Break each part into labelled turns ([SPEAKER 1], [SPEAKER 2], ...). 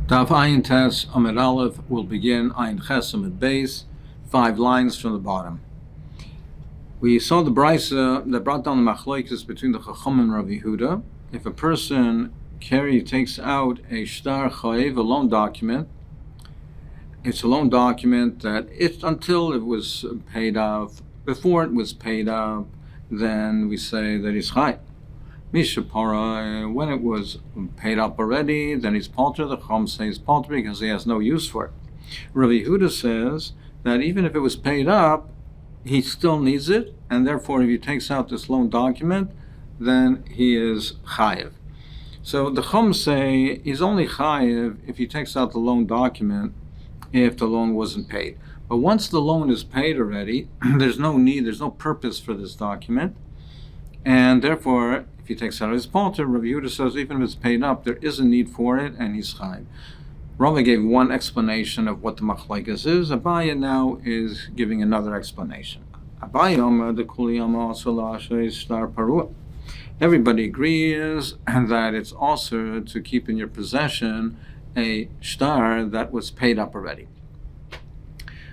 [SPEAKER 1] Daf Ayin Tes Amid Aleph will begin Ayin Ches Amid Beis, 5 lines from the bottom. We saw the brisa that brought down the machlokes between the Chacham and Rabbi Yehuda. If a person takes out a shtar chayev, a loan document, it's a loan document that until it was paid off. Before it was paid off, then we say that he's chayev. Mishapara, when it was paid up already, then he's palter. The Chacham says palter because he has no use for it. Rabbi Yehuda says that even if it was paid up, he still needs it, and therefore if he takes out this loan document, then he is chayev. So the Chacham say he's only chayev if he takes out the loan document if the loan wasn't paid. But once the loan is paid already, there's no purpose for this document, and therefore if he takes out his palter, Rabbi Yehuda says even if it's paid up, there is a need for it, and he's chayev. Rava gave one explanation of what the machlokes is. Abaya now is giving another explanation. Abaya the kuliyama star parua. Everybody agrees that it's also to keep in your possession a shtar that was paid up already.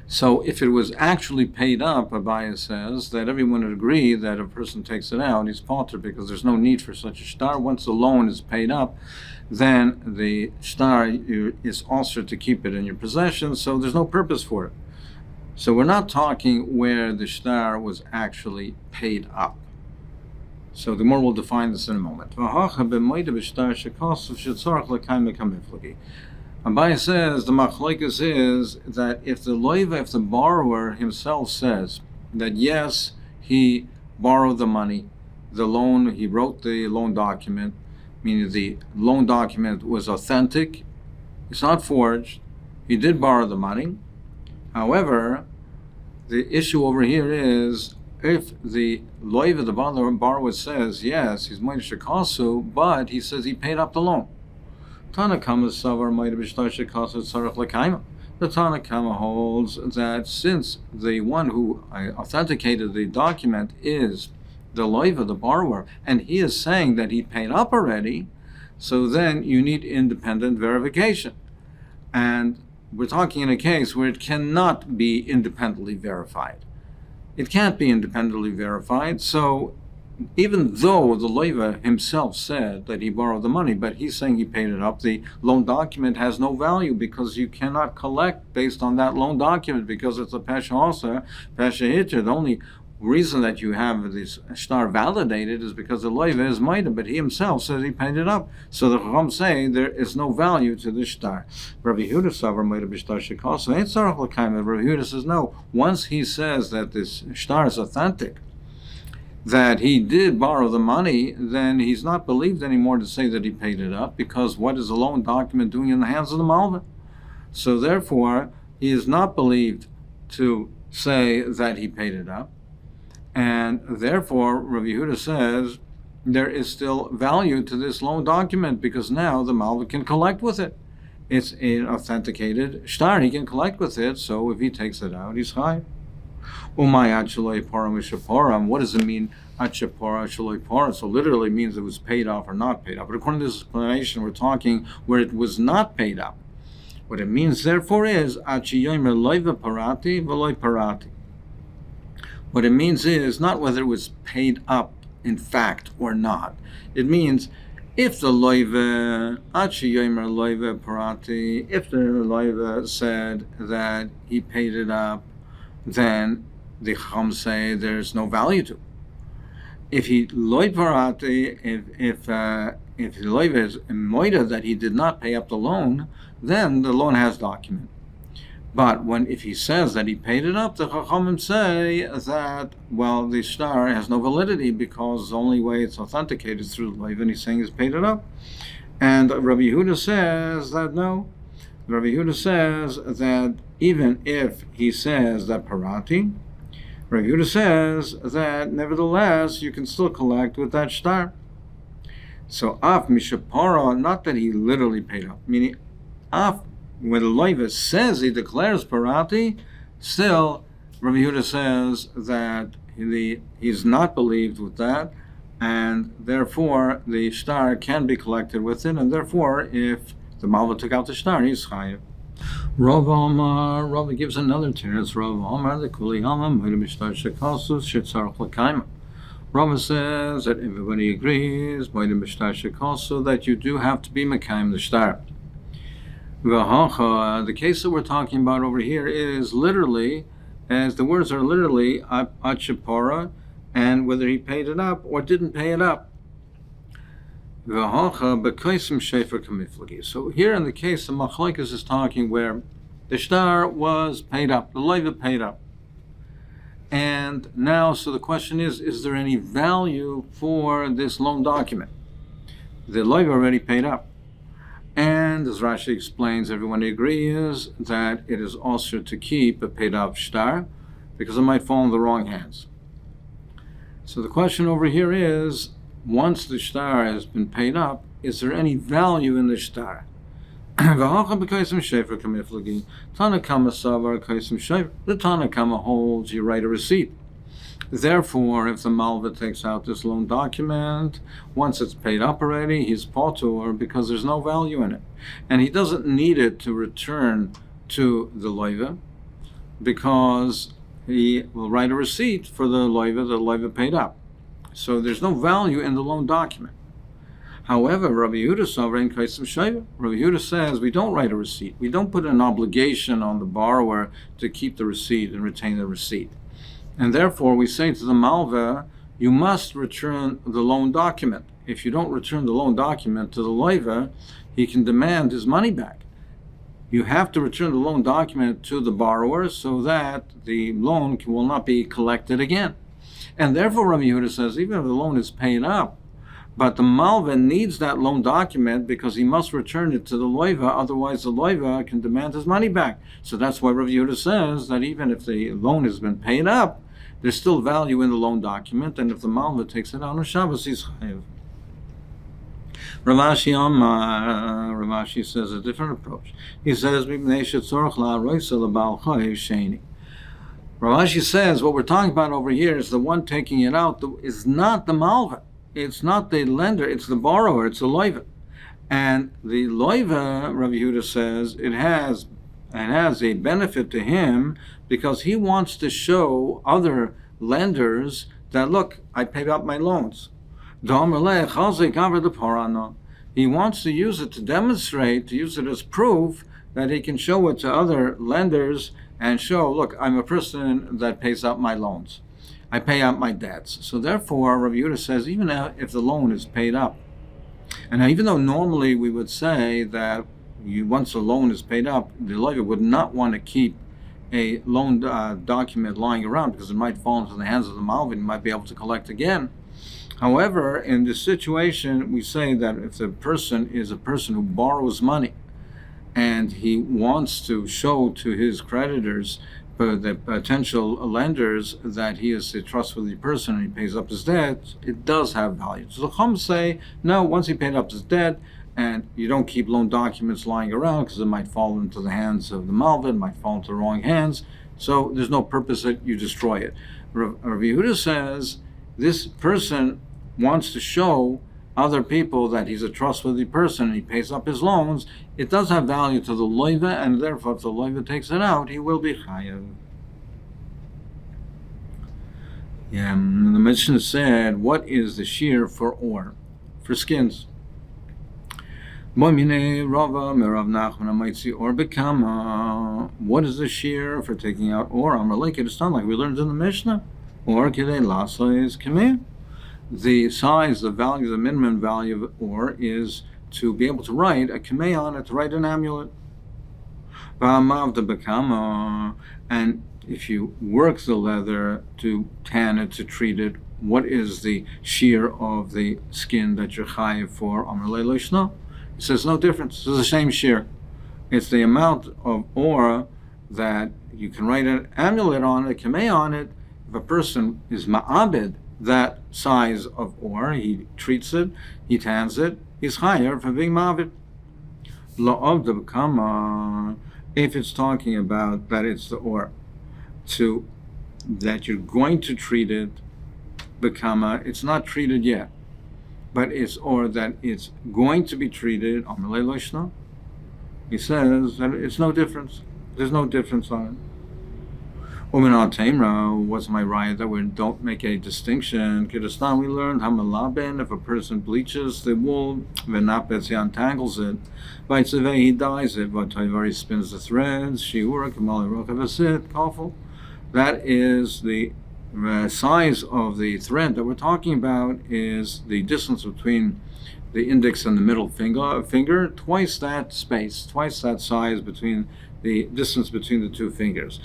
[SPEAKER 1] So if it was actually paid up, Abaya says that everyone would agree that if a person takes it out, he's palter because there's no need for such a shtar. Once the loan is paid up, then the shtar is also to keep it in your possession, so there's no purpose for it. So we're not talking where the shtar was actually paid up. So the more will define this in a moment. Abai says the machlokes is that if the borrower himself says that yes, he borrowed the money, he wrote the loan document, meaning the loan document was authentic, it's not forged, he did borrow the money. However, the issue over here is if the borrower says yes, he's moed shekasu, but he says he paid up the loan. Tanakama Savar might have the Tanakama holds that since the one who authenticated the document is the loiva, the borrower, and he is saying that he paid up already, so then you need independent verification. And we're talking in a case where it cannot be independently verified. It can't be independently verified, so even though the loiva himself said that he borrowed the money, but he's saying he paid it up, the loan document has no value because you cannot collect based on that loan document because it's a pesha also, pesha hitcher. The only reason that you have this shtar validated is because the loiva is maida, but he himself says he paid it up. So the Chacham say there is no value to this shtar. Rabbi Yehuda savar maida b'shtar shekasu ain't tzarich l'kaim. Rabbi Yehuda says no. Once he says that this shtar is authentic, that he did borrow the money, then he's not believed anymore to say that he paid it up, because what is a loan document doing in the hands of the malvin? So therefore, he is not believed to say that he paid it up, and therefore, Rabbi Yehuda says there is still value to this loan document because now the malvin can collect with it. It's an authenticated shtar, he can collect with it, so if he takes it out, he's chayev. What does it mean? So literally means it was paid off or not paid off. But according to this explanation, we're talking where it was not paid up. What it means, therefore, is what it means is not whether it was paid up in fact or not. It means if the loiva said that he paid it up, then the Chacham say there's no value to it. If he loy parati, if the loiva is moida that he did not pay up the loan, then the loan has document. But if he says that he paid it up, the Chachamim say that the shtar has no validity because the only way it's authenticated is through the loiva, and he's saying he's paid it up. And Rabbi Yehuda says that no. Rabbi Yehuda says that even if he says that parati, Rabbi Yehuda says that nevertheless you can still collect with that shtar. So af mishapara, not that he literally paid up, meaning af when the loiva says he declares parati, still Rabbi Yehuda says that he's not believed with that, and therefore the shtar can be collected with it, and therefore if The Malva took out the shtar, he's chayiv. Rav Amar, Rav gives another teretz. Rav Amar, the Kuli Alma, Moed B'Shtar Shekasu, Shetzarach L'Kaima. Rav says that everybody agrees, Moed B'Shtar Shekasu, that you do have to be Mekayim the shtar. The case that we're talking about over here is literally, as the words are literally, Achipora, and whether he paid it up or didn't pay it up. So here in the case, the Machlokes is talking where the shtar was paid up, the loiva paid up. And now, so the question is there any value for this loan document? The loiva already paid up. And as Rashi explains, everyone agrees that it is also to keep a paid up shtar because it might fall in the wrong hands. So the question over here is, once the shtar has been paid up, is there any value in the shtar? The Tanakama holds you write a receipt. Therefore, if the Malva takes out this loan document, once it's paid up already, he's potur because there's no value in it. And he doesn't need it to return to the loiva because he will write a receipt for the loiva paid up. So there's no value in the loan document. However, Rabbi Yehuda says we don't write a receipt. We don't put an obligation on the borrower to keep the receipt and retain the receipt. And therefore, we say to the Malva, you must return the loan document. If you don't return the loan document to the loiva, he can demand his money back. You have to return the loan document to the borrower so that the loan will not be collected again. And therefore, Rabbi Yehuda says, even if the loan is paid up, but the Malva needs that loan document because he must return it to the loiva, otherwise the loiva can demand his money back. So that's why Rabbi Yehuda says that even if the loan has been paid up, there's still value in the loan document, and if the Malva takes it out on Shabbos, he's chayiv. Ravashi says a different approach. He says, Ravashi says what we're talking about over here is the one taking it out is not the Malva. It's not the lender, it's the borrower, it's the loiva. And the loiva, Rabbi Yehuda says, it has a benefit to him because he wants to show other lenders that, look, I paid up my loans. He wants to use it to demonstrate, to use it as proof that he can show it to other lenders and show, look, I'm a person that pays up my loans. I pay up my debts. So therefore, Rabbi Yehuda says, even if the loan is paid up, and even though normally we would say that once a loan is paid up, the lawyer would not want to keep a loan document lying around because it might fall into the hands of the Malva and might be able to collect again. However, in this situation, we say that if the person is a person who borrows money and he wants to show to his creditors, the potential lenders, that he is a trustworthy person and he pays up his debt, it does have value. So the Chum say, no, once he paid up his debt, and you don't keep loan documents lying around because it might fall into the hands of the Malva, it might fall into the wrong hands, so there's no purpose that you destroy it. Rabbi Yehuda says this person wants to show other people that he's a trustworthy person and he pays up his loans. It does have value to the loiva, and therefore if the loiva takes it out, he will be chayav. Yeah, the Mishnah said, what is the shear for ore, for skins? What is the shear for taking out ore? It's not like we learned in the Mishnah. Or the size, the value, the minimum value of ore is to be able to write a kameh on it, to write an amulet. And if you work the leather to tan it, to treat it, what is the shear of the skin that you're chayiv for? It says no difference. It's the same shear. It's the amount of ore that you can write an amulet on, a kameh on it. If a person is ma'abed that size of ore, he treats it, he tans it, he's higher for being ma'abed. If it's talking about that it's the ore, that you're going to treat it, it's not treated yet, but it's or that it's going to be treated, He says that it's no difference. There's no difference on it. Uminat Tamra, what's my right that we don't make a distinction? Kiristan, we learned Hamalaben, if a person bleaches the wool, Venapets, he untangles it. By Tzeveh, he dyes it. But Taivari spins the threads. Shiura, Kamali Rokavasit, Kafel. That is the size of the thread that we're talking about, is the distance between the index and the middle finger, twice that space, twice that size between the distance between the two fingers.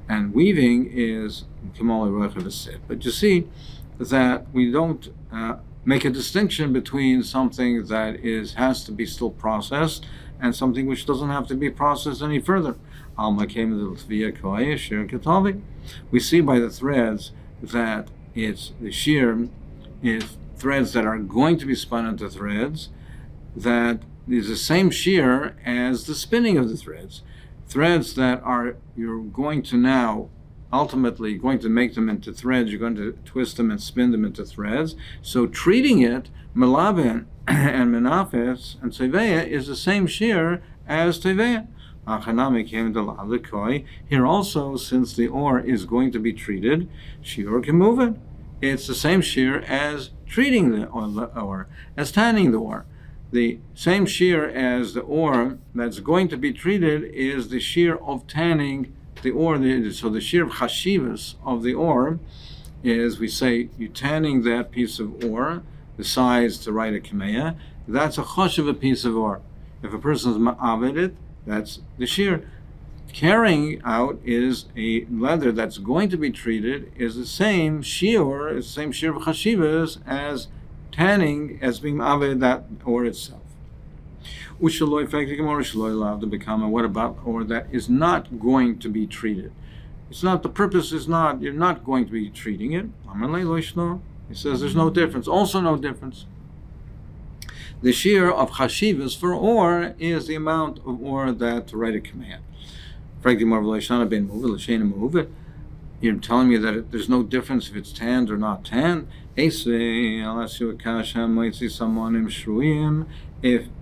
[SPEAKER 1] And weaving is but you see that we don't make a distinction between something that has to be still processed and something which doesn't have to be processed any further. We see by the threads that it's the shear is threads that are going to be spun into threads that is the same shear as the spinning of the threads. Threads that you're going to now ultimately going to make them into threads, you're going to twist them and spin them into threads. So treating it, Melaben and Menafes and Teveya is the same shear as Teveya. Here also, since the ore is going to be treated, shear can move it. It's the same shear as treating the ore, as tanning the ore. The same shear as the ore that's going to be treated is the shear of tanning the ore. So the shear of chashivas of the ore is, we say, you're tanning that piece of ore, the size to write a kameya. That's a chosh of a piece of ore. If a person's ma'avid it, that's the shear. Carrying out is a leather that's going to be treated is the same shear, is the same shear of chashivas as tanning, as being ma'avid that ore itself. What about ore that is not going to be treated? It's not, the purpose is not, you're not going to be treating it. He says there's no difference. Also no difference. The shear of chashivas for ore is the amount of ore that to write a command. You're telling me that there's no difference if it's tanned or not tanned. If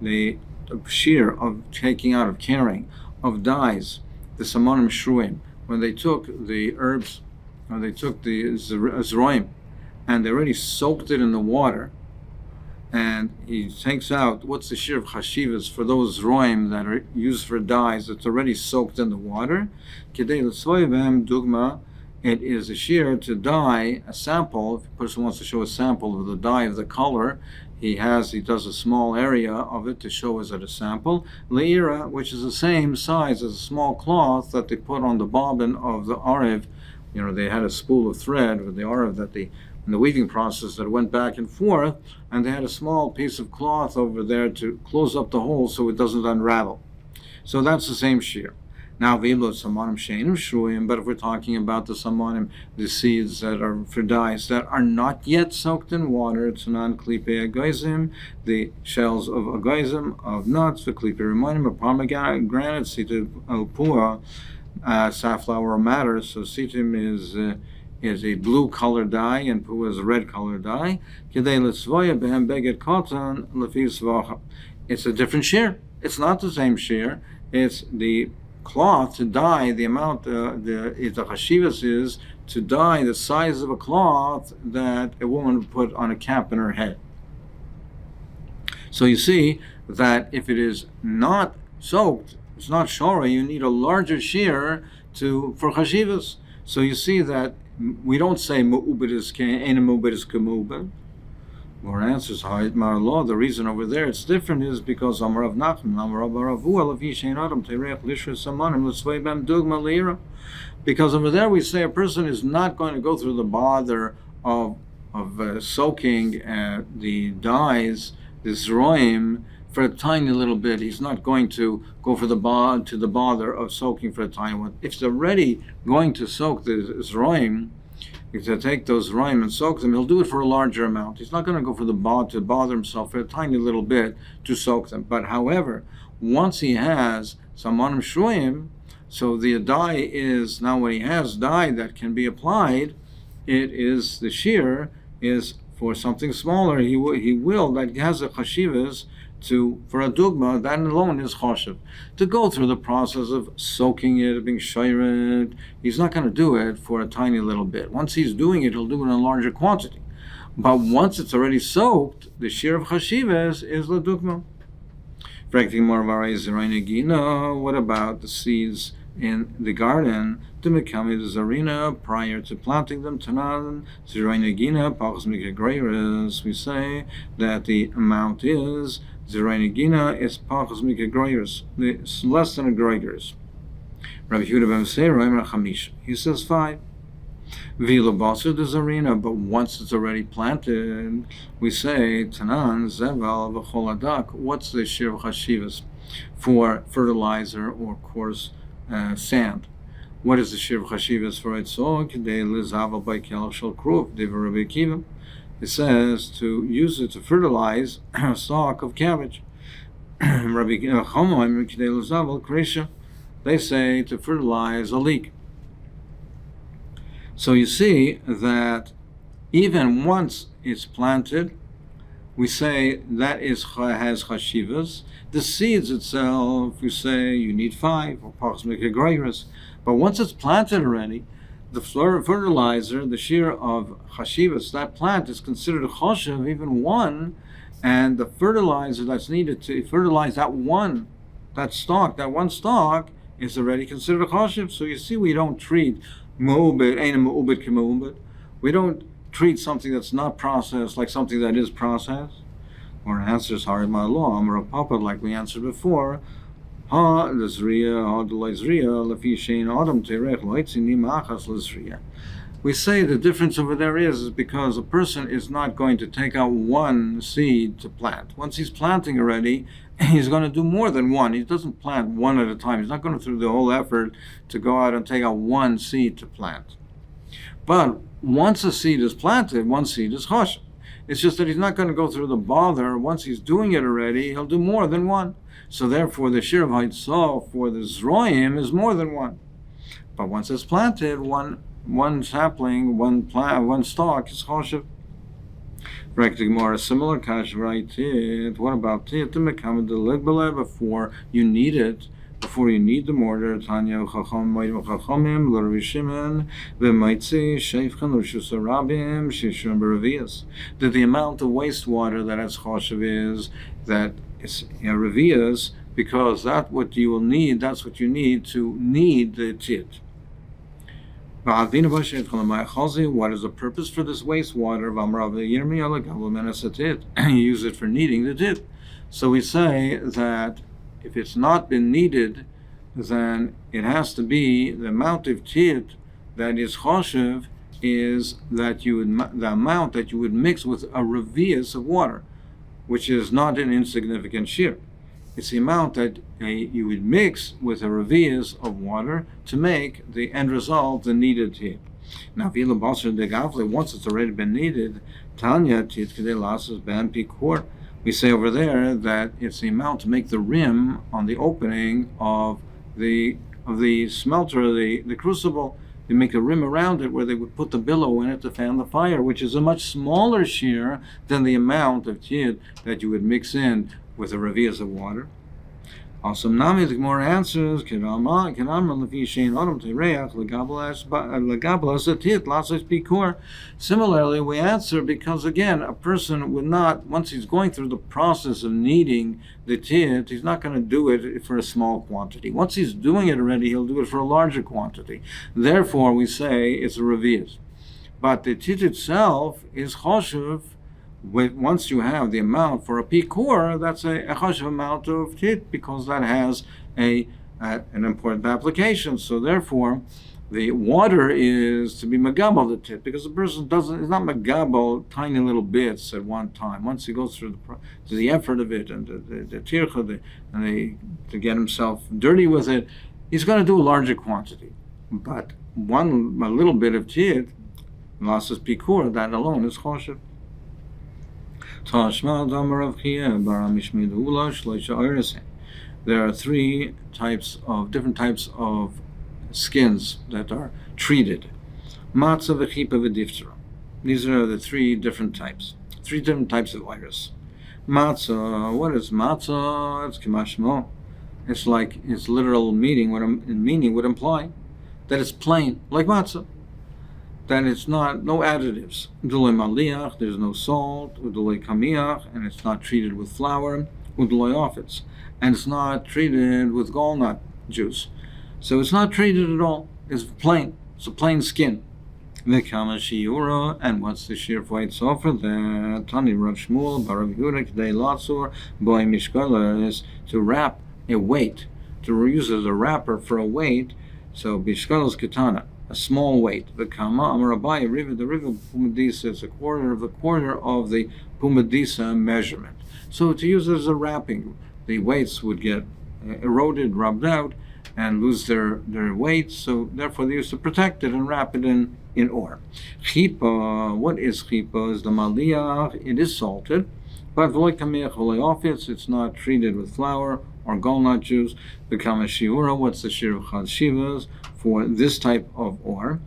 [SPEAKER 1] the shear of taking out, of carrying, of dyes, the samonim shruim, when they took the herbs, or they took the zroim, and they already soaked it in the water, and he takes out, what's the shear of chashivas for those zroim that are used for dyes that's already soaked in the water? Dugma, it is a shear to dye a sample. If a person wants to show a sample of the dye of the color, he does a small area of it to show as a sample. Leira, which is the same size as a small cloth that they put on the bobbin of the arev. They had a spool of thread with the arev that in the weaving process that went back and forth, and they had a small piece of cloth over there to close up the hole so it doesn't unravel. So that's the same shear. Now, but if we're talking about the samanim, the seeds that are for dyes that are not yet soaked in water, it's non-klipe agazim, the shells of agazim, of nuts, the klipe reminim, of pomegranate, sitim pua, safflower matters. So sitim is a blue color dye and pua is a red color dye. It's a different shear. It's not the same shear. It's the cloth to dye, the amount the chashivas is to dye the size of a cloth that a woman would put on a cap in her head. So you see that if it is not soaked, it's not shora, you need a larger shear for chashivas. So you see that we don't say mu'ubid is kein, mu'ubid is kemu'ubid. More answers, Marlo. The reason over there it's different is because Amarav Nachman, Amarav Baravu, Alavishain Adam, Terech Lishra Samanim, Lisvebam Dugma Lira. Because over there we say a person is not going to go through the bother of soaking the dyes, the zroim, for a tiny little bit. He's not going to go for the bother of soaking for a tiny one. If they're already going to soak the zroim, if they take those zroim and soak them, he'll do it for a larger amount. He's not going to go for to bother himself for a tiny little bit to soak them. But however, once he has samanim shruim, so the dye is, now when he has dye that can be applied, the shear is for something smaller. He will that has a chashivas for a dugma, that alone is choshev. To go through the process of soaking it, being shayred, he's not going to do it for a tiny little bit. Once he's doing it, he'll do it in a larger quantity. But once it's already soaked, the shear of chashivas is the dugma. What about the seeds in the garden? To become the zarina prior to planting them. Tanan zirainagina pachas mikagreiras. We say that the amount is zirainagina is pachas mikagreiras. It's less than a greiras. Rabbi Yehuda ben Seira Chamish. He says 5. Vila basur the zarina, but once it's already planted, we say tanan zeval v'choladak. What's the shir of chashivas for fertilizer or coarse sand? What is the shir of chashivas for it? So k'dei lizaval by kel shel kruv divrei Rabbi Akiva. It says to use it to fertilize a stalk of cabbage. Rabbi Chomoim k'dei lizaval kresha. They say to fertilize a leek. So you see that even once it's planted, we say that has chashivas. The seeds itself, we say you need 5 or approximately greiras. But once it's planted already, the fertilizer, the shear of chashivas, that plant is considered a choshev, even 1, and the fertilizer that's needed to fertilize that one stalk is already considered a choshev. So you see, we don't treat we don't treat something that's not processed like something that is processed. Or answers hard my law, or a papa, like we answered before. We say the difference over there is because a person is not going to take out one seed to plant. Once he's planting already, he's going to do more than one. He doesn't plant one at a time. He's not going to do the whole effort to go out and take out one seed to plant. But once a seed is planted, one seed is choshev. It's just that he's not going to go through the bother. Once he's doing it already, he'll do more than one. So therefore, the shir of haitzah for the zroim is more than one. But once it's planted, one sapling, one stalk is choshev. More a similar kash right. What about it? Before you need it, before you need the mortar, Tanya Chachamim L'Rav Shimon v'Maitzi Sheifchan L'Shus Rabim Shishram B'Revias. That the amount of wastewater that has choshev is that it's revias, because that's what you will need. That's what you need to knead the tit. What is the purpose for this wastewater? You use it for kneading the tit. So we say that if it's not been kneaded, then it has to be the amount of tit that is choshev is that the amount that you would mix with a revius of water, which is not an insignificant shear. It's the amount that you would mix with a revius of water to make the end result, the kneaded tit. Now, once it's already been kneaded, Tanya tit kedei lasas ban pikor. We say over there that it's the amount to make the rim on the opening of the smelter, the crucible. They make a rim around it where they would put the billow in it to fan the fire, which is a much smaller shear than the amount of tit that you would mix in with a revius of water. Also, Nami, the Gemara answers, similarly, we answer because, again, a person would not, once he's going through the process of kneading the tit, he's not going to do it for a small quantity. Once he's doing it already, he'll do it for a larger quantity. Therefore, we say it's a revius. But the tit itself is choshev. Once you have the amount for a pikor, that's a choshev amount of tit, because that has an important application. So therefore, the water is to be megabel the tit, because the person is not megabel tiny little bits at one time. Once he goes through the effort of it and the tircha, to get himself dirty with it, he's going to do a larger quantity. But a little bit of tit, lasas pikor, that alone is choshev. There are 3 different types of skins that are treated. Matzah, v'chipa, v'diftera. These are the 3 different types. 3 different types of iris. Matzah. What is matzah? It's kimashmo. It's like its literal meaning would imply that it's plain, like matzah. That it's not, no additives. Udulei maliach, there's no salt. Udulei kamiach, and it's not treated with flour. Udulei ofitz, and it's not treated with gallnut juice. So it's not treated at all. It's plain. It's a plain skin. V'kama shiura, and what's the shear for it? So for that, Tani Rav Shmuel, Barav Yehuda, K'dei Latzur, Boy Mishkala, is to wrap a weight, to use as a wrapper for a weight. So Bishkalas Katana, a small weight. V'kama Amarabai, Riva, the Riva Pumadisa is a quarter of the Pumadisa measurement. So to use it as a wrapping, the weights would get eroded, rubbed out, and lose their weight. So therefore they used to protect it and wrap it in ore. Chipa, what is chipa? Is the maliyah. It is salted, but it's not treated with flour or gallnut juice. The shiura, what's the shir of chad shivas for this type of ore?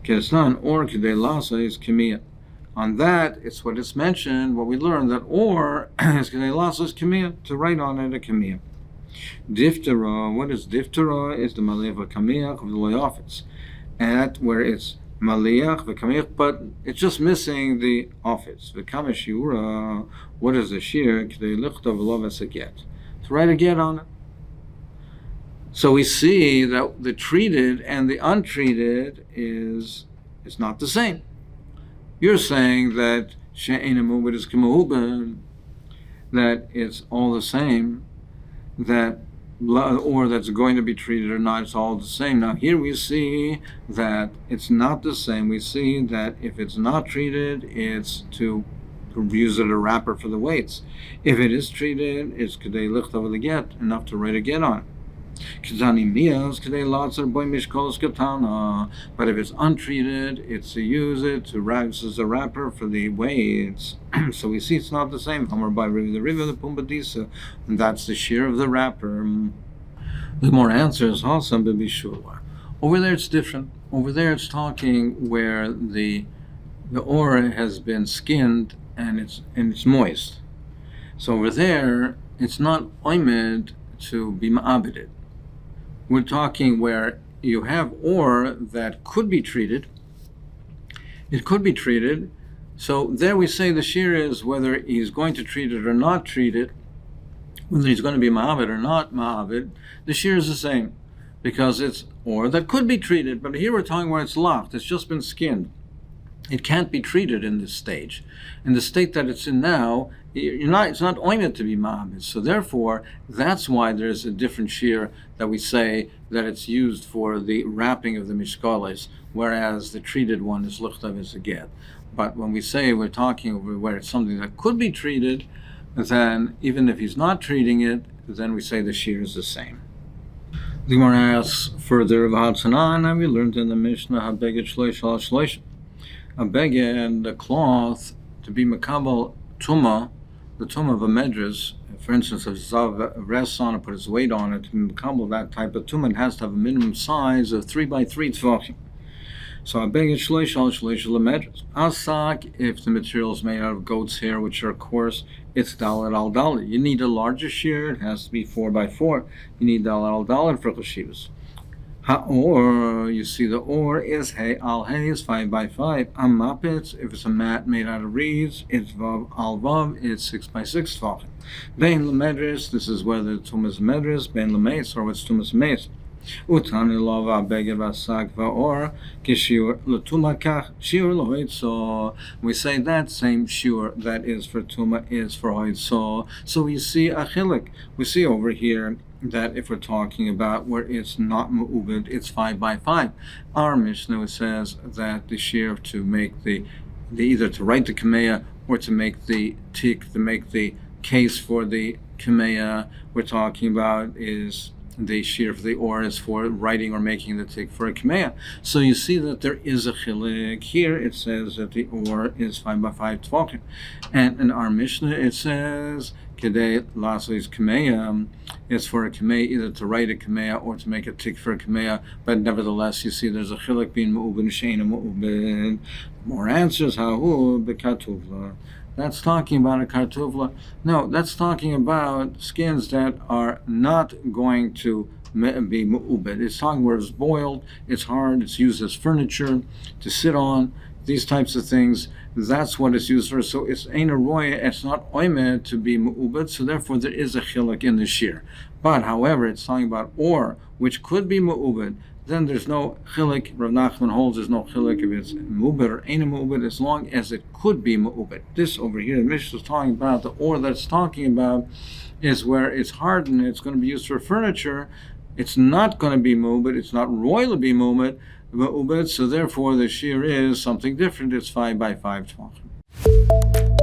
[SPEAKER 1] Kesnan or kidei lasa is kemiyah. On that, it's what it's mentioned, what we learned, that ore is kidei lasa is kemiyah, to write on it a kemiyah. Diphthera, what is diphthera? Is the maliyah of kamiach of the loyofitz. At where it's maliyah, v'kamiach, but it's just missing the ofitz. V'kama shiura, what is the shir? K'dei lichtav lo v'saget. To write a get on it. So we see that the treated and the untreated is not the same. You're saying that she'ena mubed is k'mahubed, that it's all the same, that or that's going to be treated or not, it's all the same. Now here we see that it's not the same. We see that if it's not treated, it's to use it as a wrapper for the weights. If it is treated, it's k'dei lichtav l'get, enough to write a get on it. But if it's untreated, it's to use it to wrap as a wrapper for the weights. So we see it's not the same. The river of the Pumbedisa, and that's the shear of the wrapper. The more answers also over there it's different. Over there it's talking where the ore has been skinned and it's moist. So over there it's not oimed to be ma'abeded. We're talking where you have ore that could be treated. It could be treated. So there we say the shear is whether he's going to treat it or not treat it, whether he's going to be ma'abed or not ma'abed, the shear is the same, because it's ore that could be treated. But here we're talking where it's locked. It's just been skinned. It can't be treated in this stage. In the state that it's in now, it's not oimed to be ma'abed. So therefore, that's why there's a different shear that we say that it's used for the wrapping of the mishkales, whereas the treated one is lichtav is a get. But when we say we're talking over where it's something that could be treated, then even if he's not treating it, then we say the shear is the same. The Gemara asks further about Hatzana, and we learned in the Mishnah habeged shleish al shleish. A beged, the cloth, to be makabel tuma, the tuma of a medrash. For instance, if Zav rests on it, put his weight on it, to be makabel that type of tuma, it has to have a minimum size of 3 by 3 tvachim. So a beged shleish al shleish medrash. Asak, if the material is made out of goat's hair, which are coarse, it's dalet al dalet. You need a larger shear. It has to be 4 by 4. You need dalet al dalet for chashivas. Or you see the or is hay al hay is 5 by 5. Amapitz, if it's a mat made out of reeds, it's vav al vav, it's 6 by 6 tvachim. Bein lemedris, this is whether it's tumas medris, bein lemeis, or it's tumas meis. Utani lava beged vasak vaor kishiur l'tuma kach shiur lohoid. So we say that same shiur that is for tuma is for hoid. So we see a chilik. We see over here that if we're talking about where it's not mu'ubed, it's 5 by 5. Our Mishnah says that the shear to make the either to write the kameya or to make the tik, to make the case for the kameya we're talking about is the shear of the or is for writing or making the tik for a kameya. So you see that there is a chilik. Here it says that the or is 5 by 5 tvachim. And in our Mishnah it says Kedei Lasois Kameya is for a Kameya, either to write a Kameya or to make a tik for a Kameya, but nevertheless you see there's a chilik being mu'ubin, sheina mu'ubin. More answers, hahu bekatuvla. That's talking about a kartufla. No, that's talking about skins that are not going to be mu'ubed. It's talking where it's boiled, it's hard, it's used as furniture, to sit on, these types of things. That's what it's used for. So it's ein roya, it's not oimed to be mu'ubed, so therefore there is a chiluk in the shear. But however, it's talking about or, which could be mu'ubed, then there's no chiluk. Rav Nachman holds there's no chiluk if it's mu'ubed or ain't mu'ubed, as long as it could be mu'ubed. This over here, the Mishnah is talking about, the or that's talking about is where it's hardened, it's going to be used for furniture, it's not going to be mu'ubed, it's not royal to be mu'ubed, so therefore the shear is something different, it's 5 by 5 tefachim.